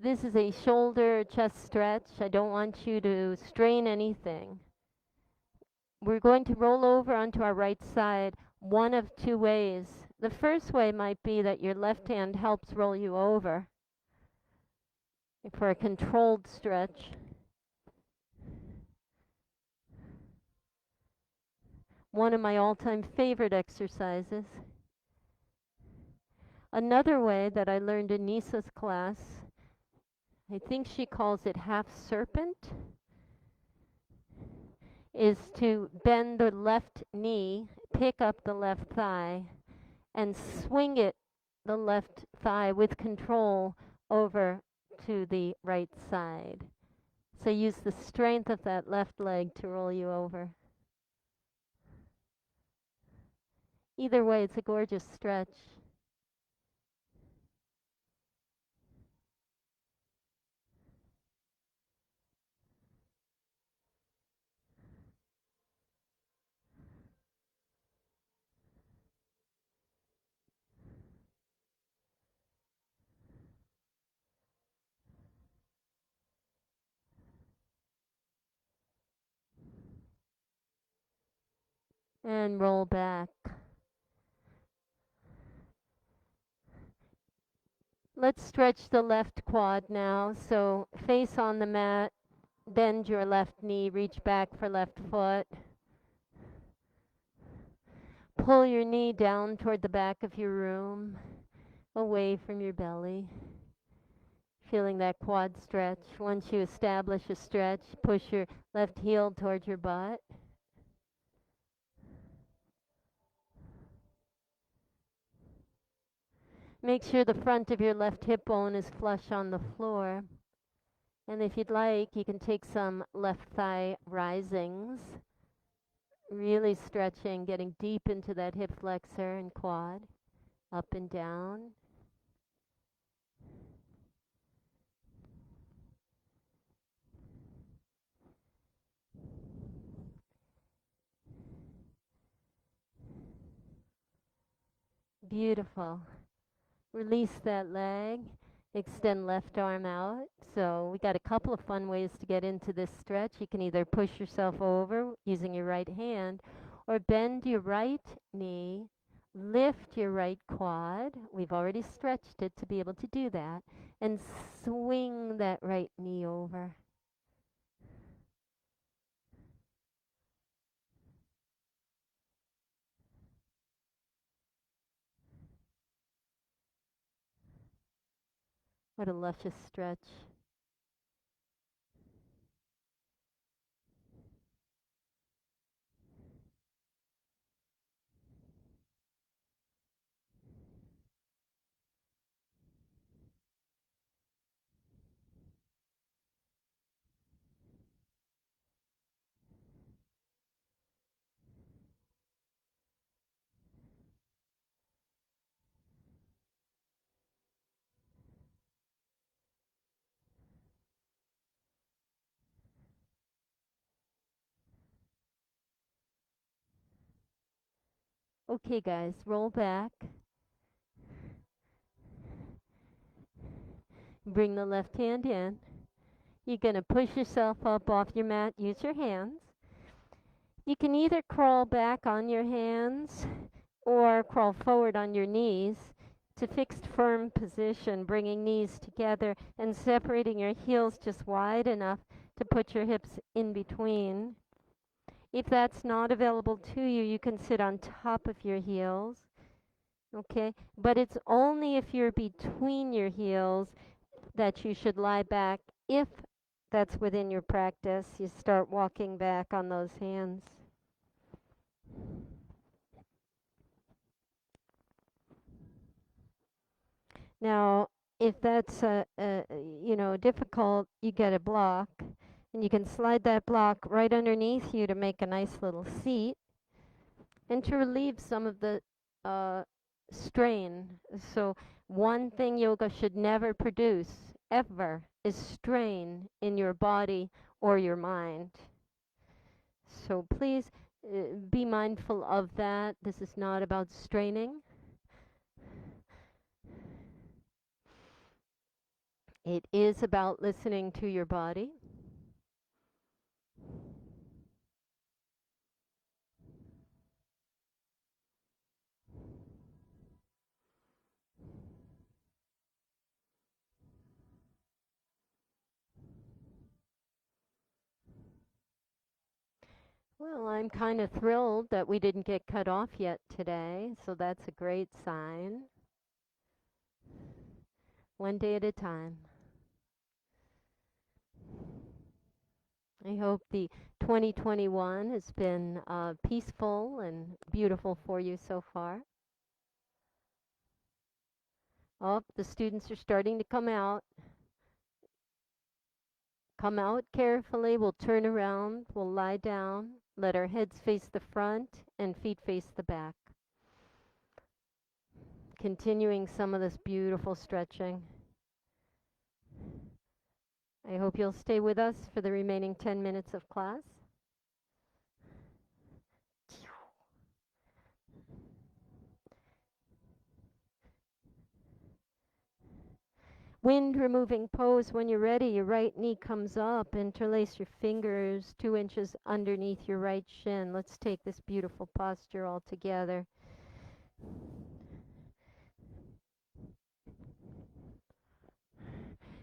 This is a shoulder chest stretch. I don't want you to strain anything. We're going to roll over onto our right side one of two ways. The first way might be that your left hand helps roll you over for a controlled stretch. One of my all-time favorite exercises. Another way that I learned in Nisa's class, I think she calls it half serpent, is to bend the left knee, pick up the left thigh, and swing it, the left thigh, with control over to the right side. So use the strength of that left leg to roll you over. Either way, it's a gorgeous stretch. And roll back. Let's stretch the left quad now. So face on the mat, bend your left knee, reach back for left foot. Pull your knee down toward the back of your room, away from your belly. Feeling that quad stretch. Once you establish a stretch, push your left heel toward your butt. Make sure the front of your left hip bone is flush on the floor. And if you'd like, you can take some left thigh risings. Really stretching, getting deep into that hip flexor and quad. Up and down. Beautiful. Release that leg. Extend left arm out. So we got a couple of fun ways to get into this stretch. You can either push yourself over using your right hand, or bend your right knee, lift your right quad. We've already stretched it to be able to do that. And swing that right knee over. What a luscious stretch. Okay, guys, roll back. Bring the left hand in. You're going to push yourself up off your mat. Use your hands. You can either crawl back on your hands or crawl forward on your knees to fixed firm position, bringing knees together and separating your heels just wide enough to put your hips in between. If that's not available to you, you can sit on top of your heels. Okay, but it's only if you're between your heels that you should lie back. If that's within your practice, you start walking back on those hands. Now, if that's difficult, you get a block, and you can slide that block right underneath you to make a nice little seat, and to relieve some of the strain. So, one thing yoga should never produce, ever, is strain in your body or your mind. So please be mindful of that. This is not about straining. It is about listening to your body. Well, I'm kind of thrilled that we didn't get cut off yet today, so that's a great sign. One day at a time. I hope the 2021 has been peaceful and beautiful for you so far. Oh, the students are starting to come out. Come out carefully. We'll turn around. We'll lie down. Let our heads face the front and feet face the back. Continuing some of this beautiful stretching. I hope you'll stay with us for the remaining 10 minutes of class. Wind removing pose. When you're ready, your right knee comes up. Interlace your fingers 2 inches underneath your right shin. Let's take this beautiful posture all together.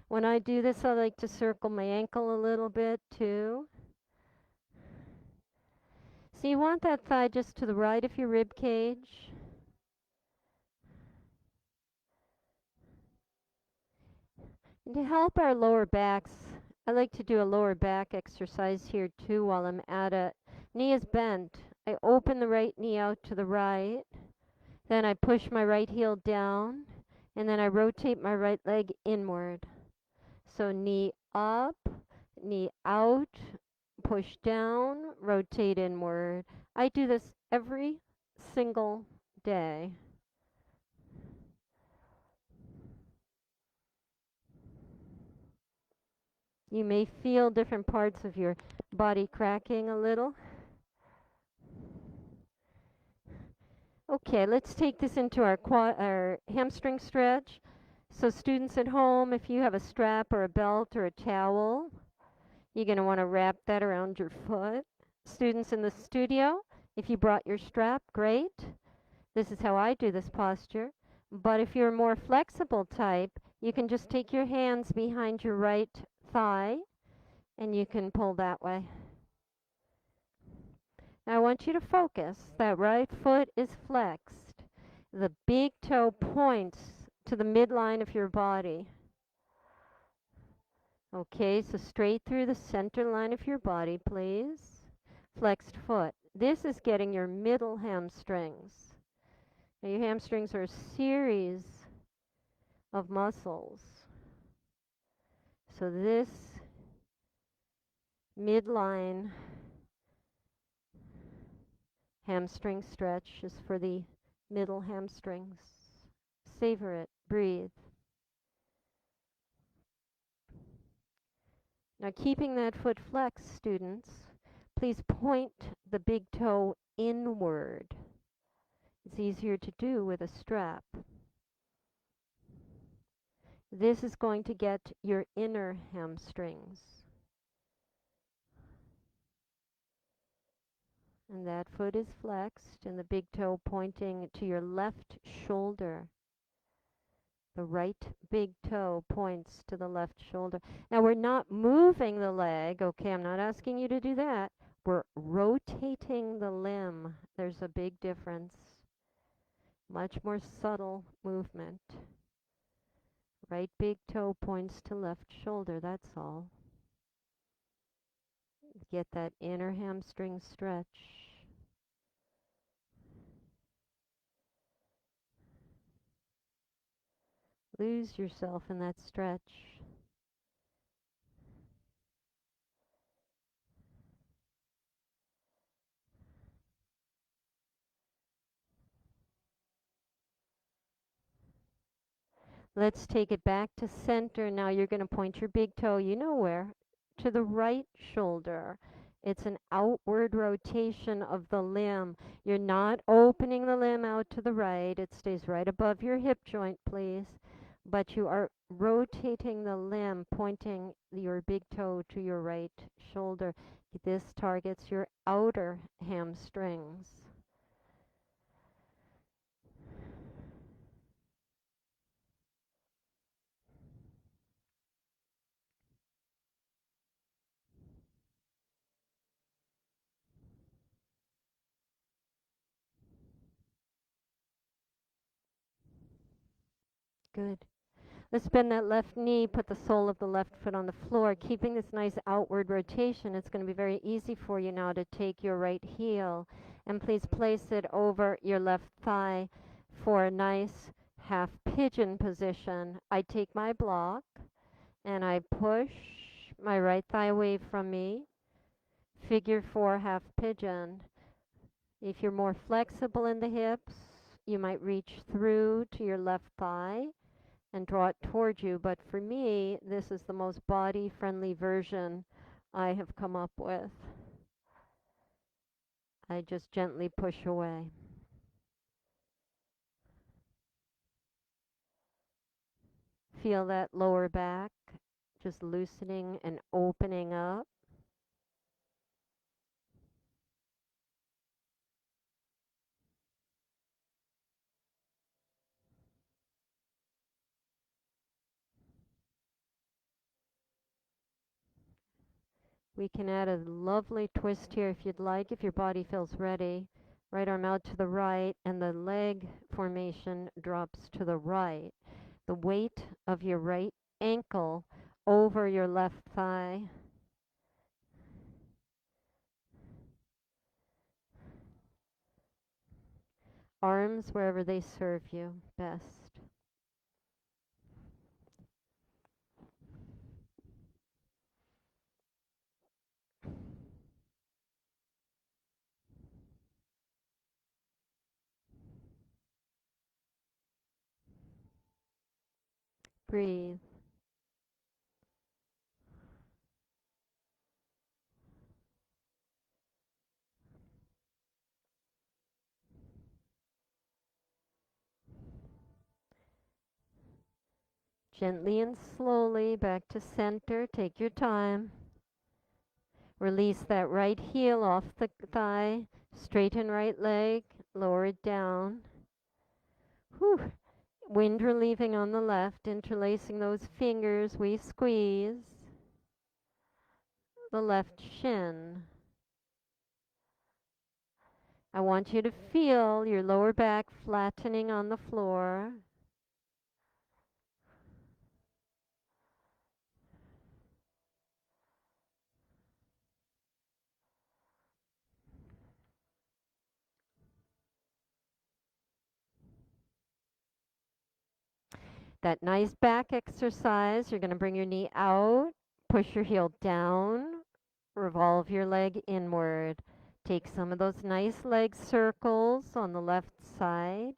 When I do this, I like to circle my ankle a little bit too. So you want that thigh just to the right of your rib cage. And to help our lower backs, I like to do a lower back exercise here too while I'm at it. Knee is bent. I open the right knee out to the right. Then I push my right heel down. And then I rotate my right leg inward. So knee up, knee out, push down, rotate inward. I do this every single day. You may feel different parts of your body cracking a little. Okay, let's take this into our hamstring stretch. So students at home, if you have a strap or a belt or a towel, you're going to want to wrap that around your foot. Students in the studio, if you brought your strap, great. This is how I do this posture. But if you're a more flexible type, you can just take your hands behind your right thigh and you can pull that way. Now I want you to focus. That right foot is flexed. The big toe points to the midline of your body. Okay, so straight through the center line of your body, please. Flexed foot. This is getting your middle hamstrings. Now your hamstrings are a series of muscles. So this midline hamstring stretch is for the middle hamstrings. Savor it. Breathe. Now keeping that foot flexed, students, please point the big toe inward. It's easier to do with a strap. This is going to get your inner hamstrings. And that foot is flexed and the big toe pointing to your left shoulder. The right big toe points to the left shoulder. Now we're not moving the leg, okay? I'm not asking you to do that. We're rotating the limb. There's a big difference. Much more subtle movement. Right big toe points to left shoulder, that's all. Get that inner hamstring stretch. Lose yourself in that stretch. Let's take it back to center. Now you're going to point your big toe, you know where, to the right shoulder. It's an outward rotation of the limb. You're not opening the limb out to the right. It stays right above your hip joint, please. but you are rotating the limb, pointing your big toe to your right shoulder. This targets your outer hamstrings. Good. Let's bend that left knee, put the sole of the left foot on the floor, keeping this nice outward rotation. It's going to be very easy for you now to take your right heel and please place it over your left thigh for a nice half pigeon position. I take my block and I push my right thigh away from me. Figure 4 half pigeon. If you're more flexible in the hips, you might reach through to your left thigh and draw it towards you. But for me, this is the most body-friendly version I have come up with. I just gently push away. Feel that lower back just loosening and opening up. We can add a lovely twist here if you'd like, if your body feels ready. Right arm out to the right, and the leg formation drops to the right. The weight of your right ankle over your left thigh. Arms wherever they serve you best. Breathe. Gently and slowly back to center. Take your time. Release that right heel off the thigh. Straighten right leg. Lower it down. Whew. Wind relieving on the left. Interlacing those fingers. We squeeze the left shin. I want you to feel your lower back flattening on the floor. That nice back exercise, you're going to bring your knee out, push your heel down, revolve your leg inward. Take some of those nice leg circles on the left side.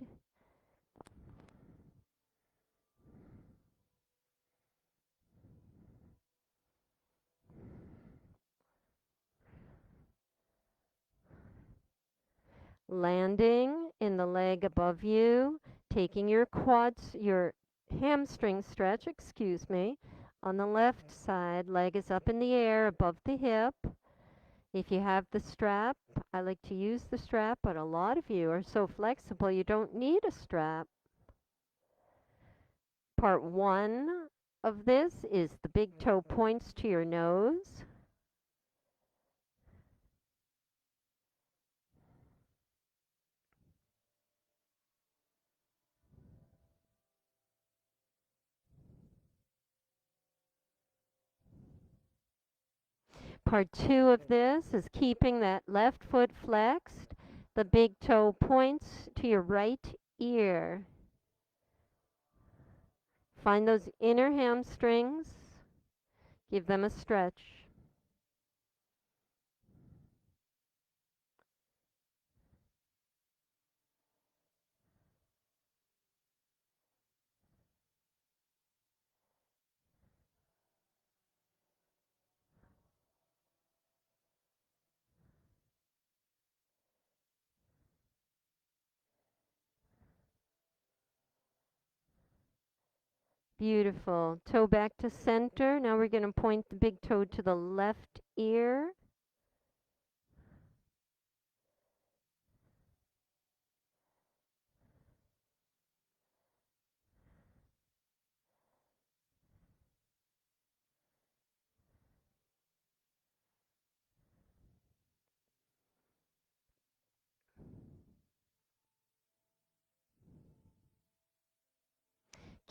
Landing in the leg above you, taking your quads, your hamstring stretch, excuse me, on the left side. Leg is up in the air above the hip. If you have the strap, I like to use the strap, but a lot of you are so flexible you don't need a strap. Part 1 of this is the big toe points to your nose. Part 2 of this is keeping that left foot flexed. The big toe points to your right ear. Find those inner hamstrings. Give them a stretch. Beautiful. Toe back to center. Now we're going to point the big toe to the left ear.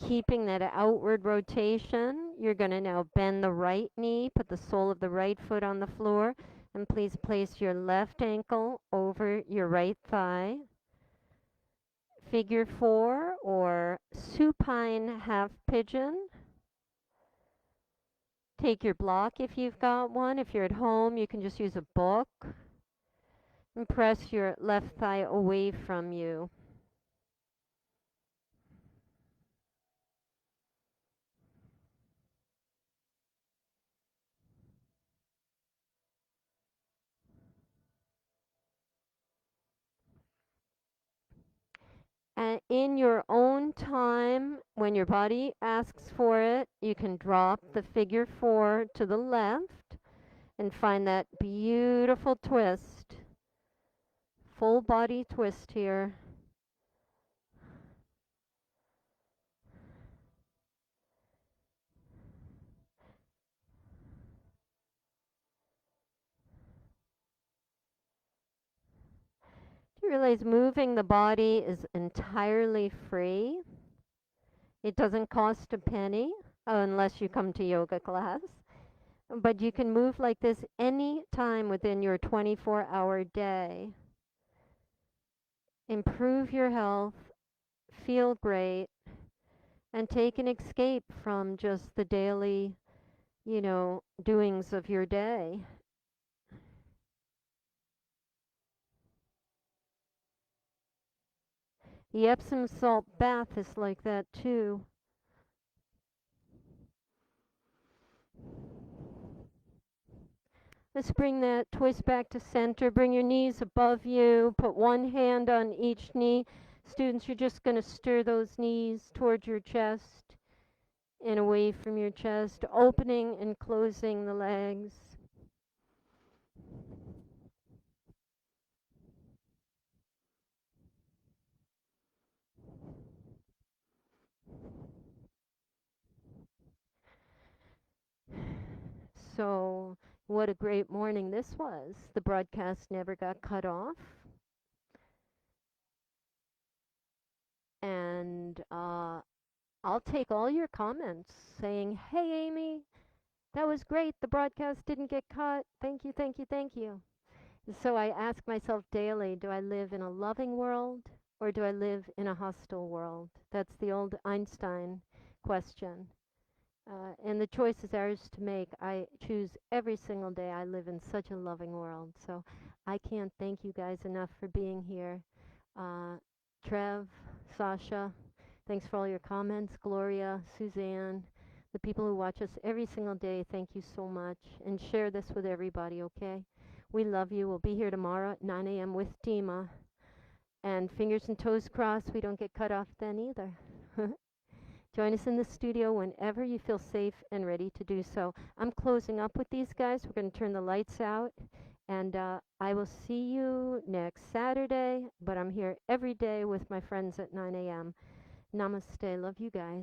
Keeping that outward rotation, you're going to now bend the right knee, put the sole of the right foot on the floor, and please place your left ankle over your right thigh. Figure 4 or supine half pigeon. Take your block if you've got one. If you're at home, you can just use a book. And press your left thigh away from you. And in your own time, when your body asks for it, you can drop the figure 4 to the left and find that beautiful twist. Full body twist here. Do you realize moving the body is entirely free? It doesn't cost a penny unless you come to yoga class. But you can move like this any time within your 24-hour day. Improve your health, feel great, and take an escape from just the daily, doings of your day. The Epsom salt bath is like that too. Let's bring that twist back to center. Bring your knees above you. Put one hand on each knee. Students, you're just going to stir those knees towards your chest and away from your chest, opening and closing the legs. So, what a great morning this was. The broadcast never got cut off. And I'll take all your comments saying, hey, Amy, that was great. The broadcast didn't get cut. Thank you, thank you, thank you. So I ask myself daily, do I live in a loving world or do I live in a hostile world? That's the old Einstein question. And the choice is ours to make. I choose every single day. I live in such a loving world. So I can't thank you guys enough for being here. Trev, Sasha, thanks for all your comments. Gloria, Suzanne, the people who watch us every single day, thank you so much. And share this with everybody, okay? We love you. We'll be here tomorrow at 9 a.m. with Dema. And fingers and toes crossed, we don't get cut off then either. Join us in the studio whenever you feel safe and ready to do so. I'm closing up with these guys. We're going to turn the lights out. And I will see you next Saturday. But I'm here every day with my friends at 9 a.m. Namaste. Love you guys.